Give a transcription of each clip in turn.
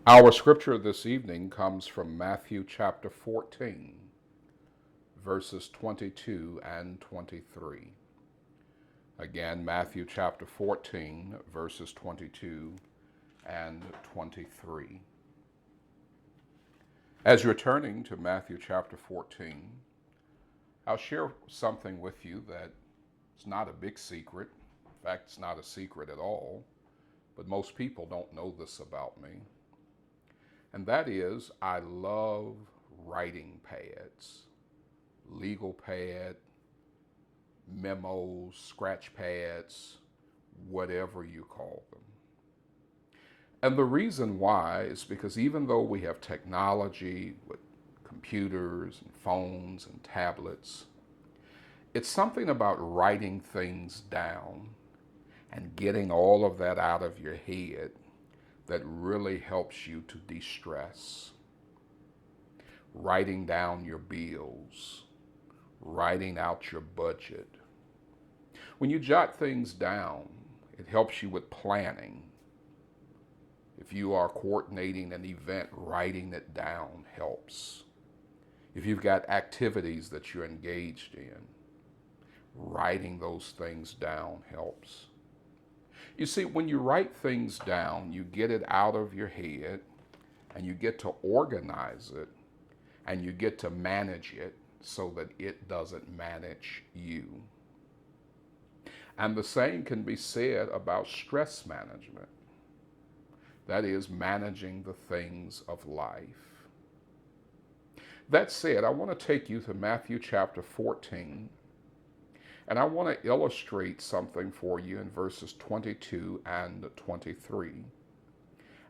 Our scripture this evening comes from Matthew chapter 14, verses 22 and 23. Again, Matthew chapter 14, verses 22 and 23. As you're turning to Matthew chapter 14, I'll share something with you that is not a big secret. In fact, it's not a secret at all, but most people don't know this about me. And that is, I love writing pads, legal pad, memos, scratch pads, whatever you call them. And the reason why is because even though we have technology with computers and phones and tablets, it's something about writing things down and getting all of that out of your head that really helps you to de-stress. Writing down your bills, writing out your budget. When you jot things down, it helps you with planning. If you are coordinating an event, writing it down helps. If you've got activities that you're engaged in, writing those things down helps. You see, when you write things down, you get it out of your head and you get to organize it and you get to manage it so that it doesn't manage you. And the same can be said about stress management. That is, managing the things of life. That said, I want to take you to Matthew chapter 14. And I want to illustrate something for you in verses 22 and 23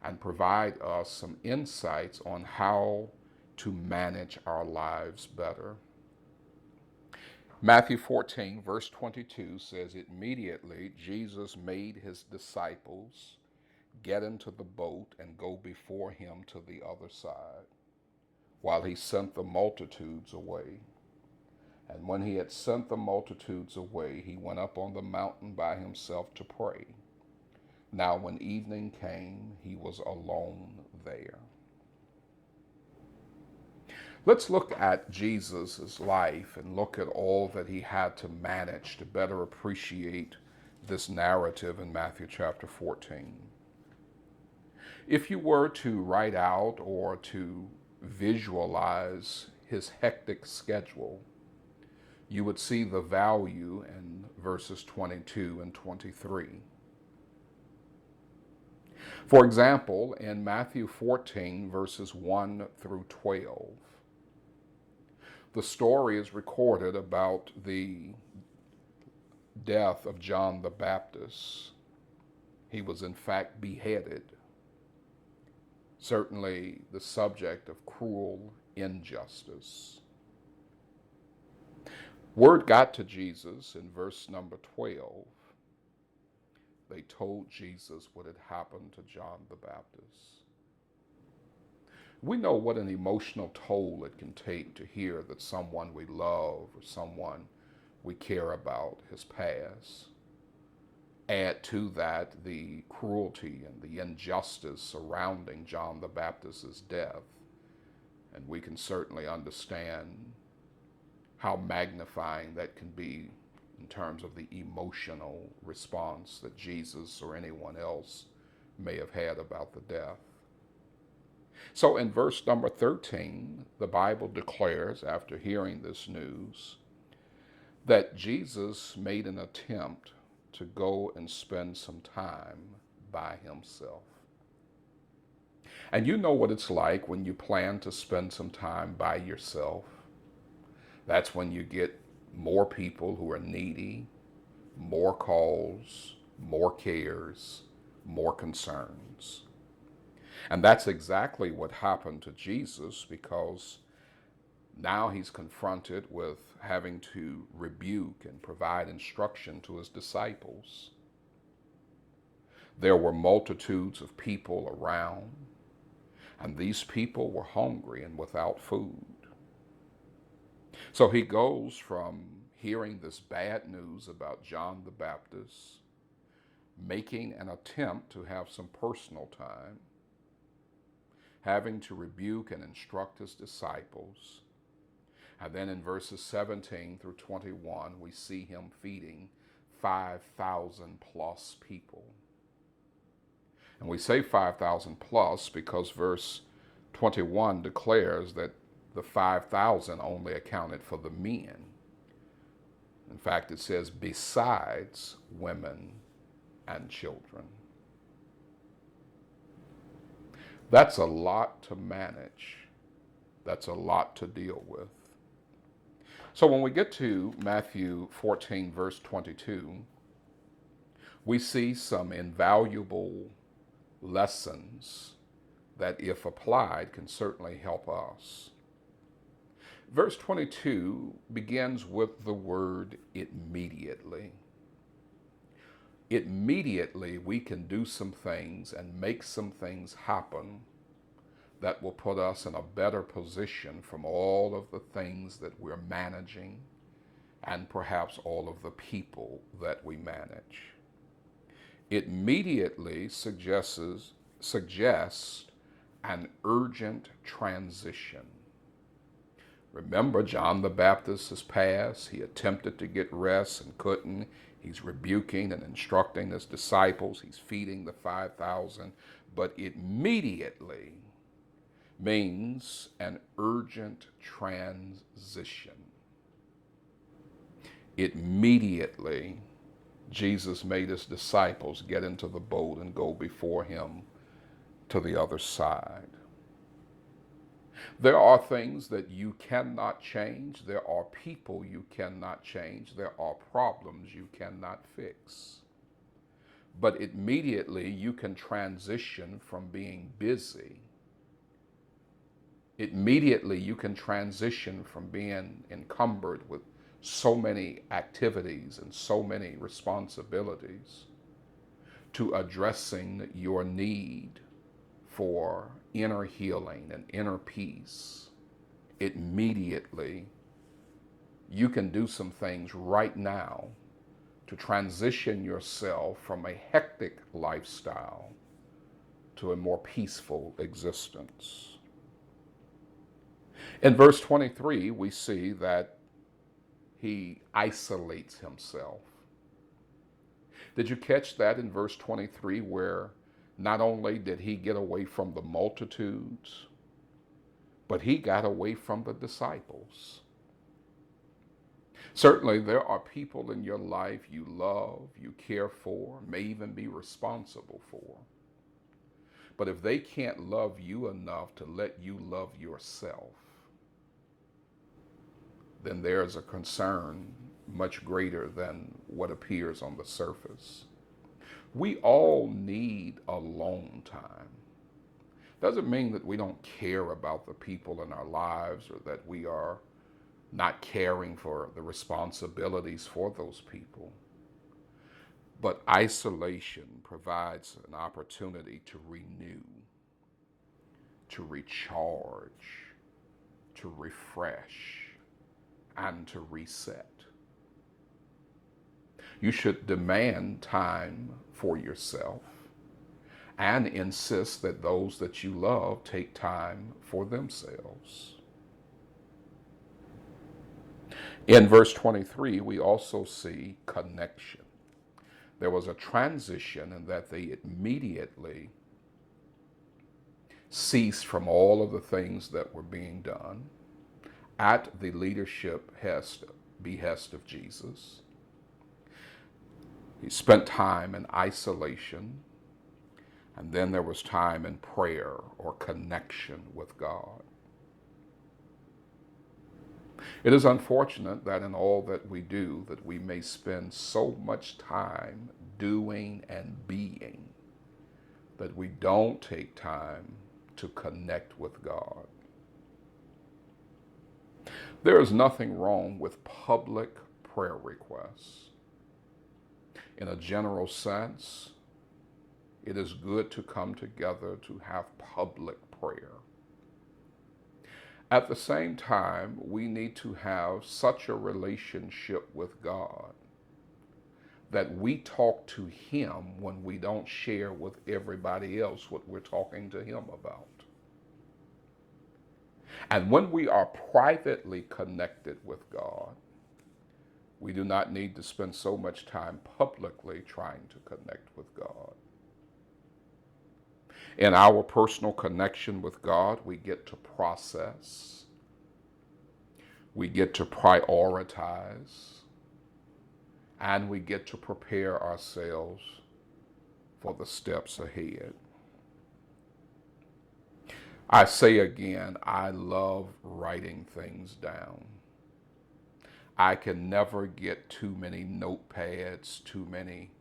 and provide us some insights on how to manage our lives better. Matthew 14, verse 22 says, "Immediately Jesus made his disciples get into the boat and go before him to the other side, while he sent the multitudes away. And when he had sent the multitudes away, he went up on the mountain by himself to pray. Now when evening came, he was alone there." Let's look at Jesus' life and look at all that he had to manage to better appreciate this narrative in Matthew chapter 14. If you were to write out or to visualize his hectic schedule, you would see the value in verses 22 and 23. For example, in Matthew 14, verses 1 through 12, the story is recorded about the death of John the Baptist. He was in fact beheaded. Certainly the subject of cruel injustice. Word got to Jesus in verse number 12. They told Jesus what had happened to John the Baptist. We know what an emotional toll it can take to hear that someone we love or someone we care about has passed. Add to that the cruelty and the injustice surrounding John the Baptist's death, and we can certainly understand how magnifying that can be in terms of the emotional response that Jesus or anyone else may have had about the death. So in verse number 13, the Bible declares, after hearing this news, that Jesus made an attempt to go and spend some time by himself. And you know what it's like when you plan to spend some time by yourself. That's when you get more people who are needy, more calls, more cares, more concerns. And that's exactly what happened to Jesus, because now he's confronted with having to rebuke and provide instruction to his disciples. There were multitudes of people around, and these people were hungry and without food. So he goes from hearing this bad news about John the Baptist, making an attempt to have some personal time, having to rebuke and instruct his disciples. And then in verses 17 through 21, we see him feeding 5,000 plus people. And we say 5,000 plus because verse 21 declares that the 5,000 only accounted for the men. In fact, it says besides women and children. That's a lot to manage. That's a lot to deal with. So when we get to Matthew 14, verse 22, we see some invaluable lessons that, if applied, can certainly help us. Verse 22 begins with the word immediately. Immediately, we can do some things and make some things happen that will put us in a better position from all of the things that we're managing and perhaps all of the people that we manage. Immediately suggests an urgent transition. Remember, John the Baptist has passed. He attempted to get rest and couldn't. He's rebuking and instructing his disciples. He's feeding the 5,000. But immediately means an urgent transition. Immediately, Jesus made his disciples get into the boat and go before him to the other side. There are things that you cannot change. There are people you cannot change. There are problems you cannot fix. But immediately you can transition from being busy. Immediately you can transition from being encumbered with so many activities and so many responsibilities to addressing your need for inner healing and inner peace. Immediately, you can do some things right now to transition yourself from a hectic lifestyle to a more peaceful existence. In verse 23, we see that he isolates himself. Did you catch that in verse 23 where not only did he get away from the multitudes, but he got away from the disciples? Certainly, there are people in your life you love, you care for, may even be responsible for. But if they can't love you enough to let you love yourself, then there's a concern much greater than what appears on the surface. We all need alone time. Doesn't mean that we don't care about the people in our lives or that we are not caring for the responsibilities for those people. But isolation provides an opportunity to renew, to recharge, to refresh, and to reset. You should demand time for yourself and insist that those that you love take time for themselves. In verse 23, we also see connection. There was a transition in that they immediately ceased from all of the things that were being done at the leadership behest of Jesus. He spent time in isolation, and then there was time in prayer or connection with God. It is unfortunate that in all that we do, that we may spend so much time doing and being that we don't take time to connect with God. There is nothing wrong with public prayer requests. In a general sense, it is good to come together to have public prayer. At the same time, we need to have such a relationship with God that we talk to Him when we don't share with everybody else what we're talking to Him about. And when we are privately connected with God, we do not need to spend so much time publicly trying to connect with God. In our personal connection with God, we get to process, we get to prioritize, and we get to prepare ourselves for the steps ahead. I say again, I love writing things down. I can never get too many notepads, too many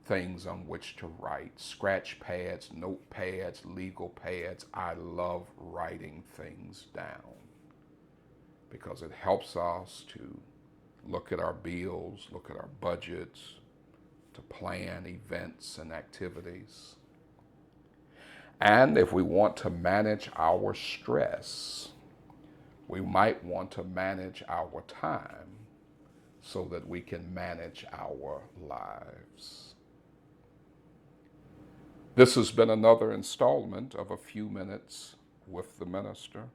things on which to write. Scratch pads, notepads, legal pads. I love writing things down because it helps us to look at our bills, look at our budgets, to plan events and activities. And if we want to manage our stress, we might want to manage our time so that we can manage our lives. This has been another installment of A Few Minutes with the Minister.